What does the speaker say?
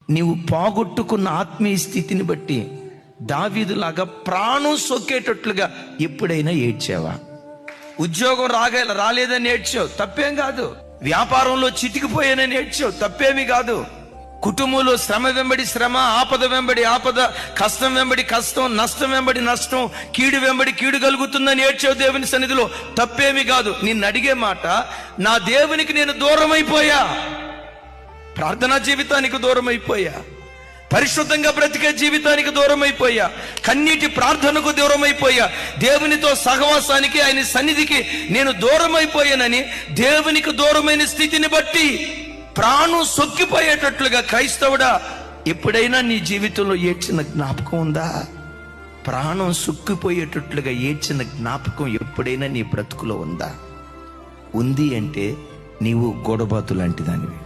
నీవు పోగొట్టుకున్న ఆత్మీయ స్థితిని బట్టి దావీదులాగా ప్రాణం సొక్కేటట్లుగా ఎప్పుడైనా ఏడ్చావా? ఉద్యోగం రాలేదని ఏడ్చావు, తప్పేం కాదు. వ్యాపారంలో చితికిపోయానని ఏడ్చావు, తప్పేమి కాదు. కుటుంబంలో శ్రమ వెంబడి శ్రమ, ఆపద వెంబడి ఆపద, కష్టం వెంబడి కష్టం, నష్టం వెంబడి నష్టం, కీడు వెంబడి కీడు కలుగుతుందని ఏడ్చావు దేవుని సన్నిధిలో, తప్పేమి కాదు. నిన్ను అడిగే మాట, నా దేవునికి నేను దూరం అయిపోయా, ప్రార్థనా జీవితానికి దూరం అయిపోయా, పరిశుద్ధంగా బ్రతికే జీవితానికి దూరం అయిపోయా, కన్నీటి ప్రార్థనకు దూరం అయిపోయా, దేవునితో సహవాసానికి ఆయన సన్నిధికి నేను దూరం అయిపోయానని దేవునికి దూరమైన స్థితిని బట్టి ప్రాణం సొక్కిపోయేటట్లుగా క్రైస్తవుడా ఎప్పుడైనా నీ జీవితంలో ఏడ్చిన జ్ఞాపకం ఉందా? ప్రాణం సొక్కిపోయేటట్లుగా ఏడ్చిన జ్ఞాపకం ఎప్పుడైనా నీ బ్రతుకులో ఉందా? ఉంది అంటే నీవు గొడబాతు లాంటి దానివి.